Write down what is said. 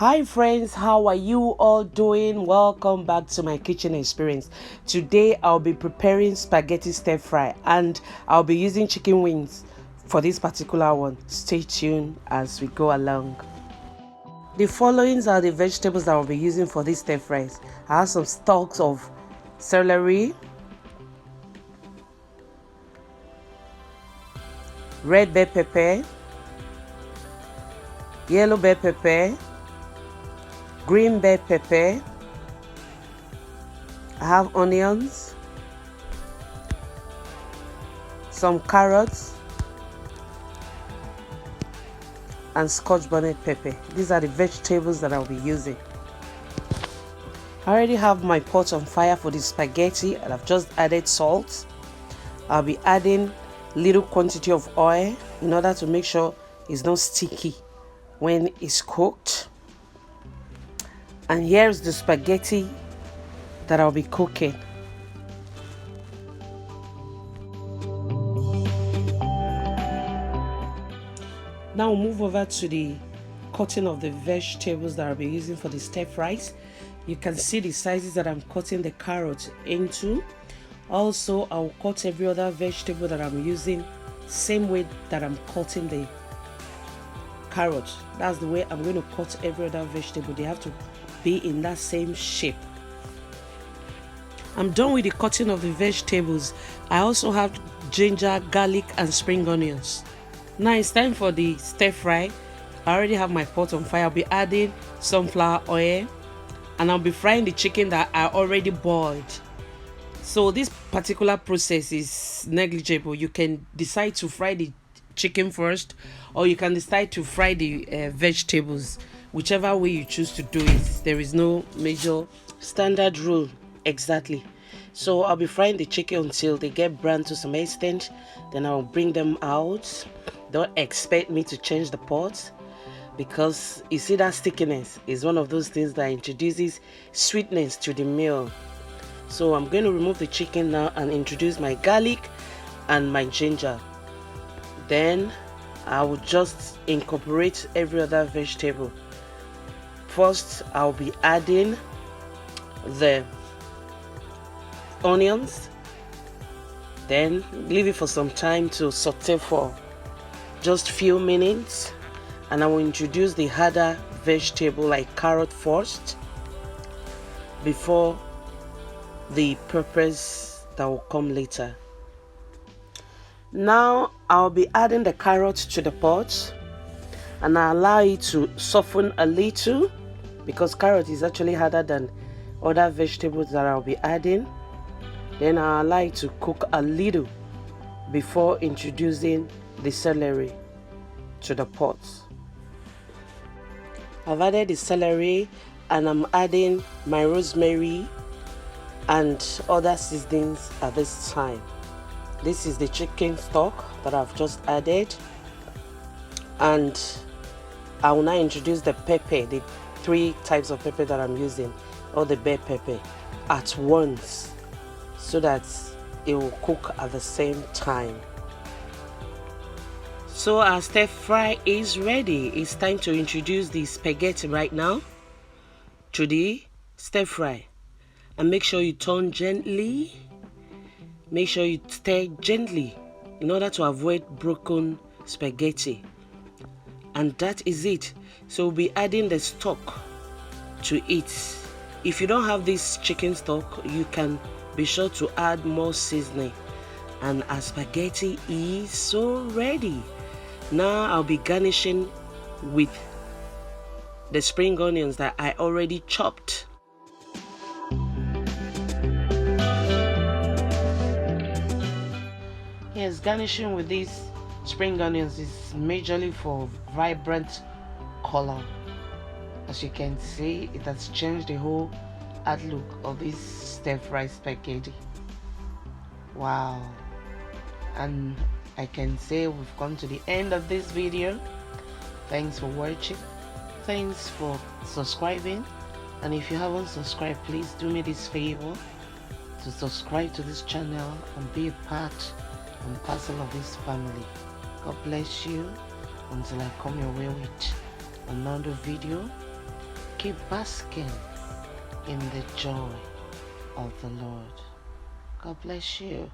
Hi friends, how are you all doing? Welcome back to my kitchen experience. Today I'll be preparing spaghetti stir fry and I'll be using chicken wings for this particular one. Stay tuned as we go along. The followings are the vegetables that I'll be using for this stir fries. I have some stalks of celery, red bell pepper, yellow bell pepper, green bell pepper. I have onions, some carrots, and scotch bonnet pepper. These are the vegetables that I'll be using. I already have my pot on fire for the spaghetti and I've just added salt. I'll be adding little quantity of oil in order to make sure it's not sticky when it's cooked. And here's the spaghetti that I'll be cooking. Now we'll move over to the cutting of the vegetables that I'll be using for the stir fries. You can see the sizes that I'm cutting the carrot into. Also, I'll cut every other vegetable that I'm using same way that I'm cutting the carrot. That's the way I'm going to cut every other vegetable. They have to be in that same shape. I'm done with the cutting of the vegetables. I also have ginger, garlic, and spring onions. Now it's time for the stir fry. I already have my pot on fire. I'll be adding sunflower oil and I'll be frying the chicken that I already boiled. So this particular process is negligible. You can decide to fry the chicken first or you can decide to fry the vegetables. Whichever way you choose to do it. There is no major standard rule exactly. So I'll be frying the chicken until they get brown to some extent. Then I'll bring them out. Don't expect me to change the pot because you see that stickiness is one of those things that introduces sweetness to the meal. So I'm going to remove the chicken now and introduce my garlic and my ginger. Then I will just incorporate every other vegetable. First, I'll be adding the onions. Then leave it for some time to saute for just few minutes. And I will introduce the harder vegetable like carrot first before the peppers that will come later. Now I'll be adding the carrot to the pot and I allow it to soften a little because carrot is actually harder than other vegetables that I'll be adding. Then I'll allow it to cook a little before introducing the celery to the pot. I've added the celery and I'm adding my rosemary and other seasonings at this time. This is the chicken stock that I've just added and I will now introduce the pepper, the 3 types of pepper that I'm using, or the bell pepper at once so that it will cook at the same time. So our stir fry is ready. It's time to introduce the spaghetti right now to the stir fry. And make sure you turn gently. Make sure you stir gently in order to avoid broken spaghetti. And that is it. So we'll be adding the stock to it. If you don't have this chicken stock, you can be sure to add more seasoning. And our spaghetti is so ready. Now I'll be garnishing with the spring onions that I already chopped. Yes, garnishing with these spring onions is majorly for vibrant color. As you can see, it has changed the whole outlook of this stir fry spaghetti. Wow. And I can say we've come to the end of this video. Thanks for watching. Thanks for subscribing. And if you haven't subscribed, please do me this favor to subscribe to this channel and be a part and parcel of this family. God bless you until I come your way with another video. keep basking in the joy of the Lord. God bless you.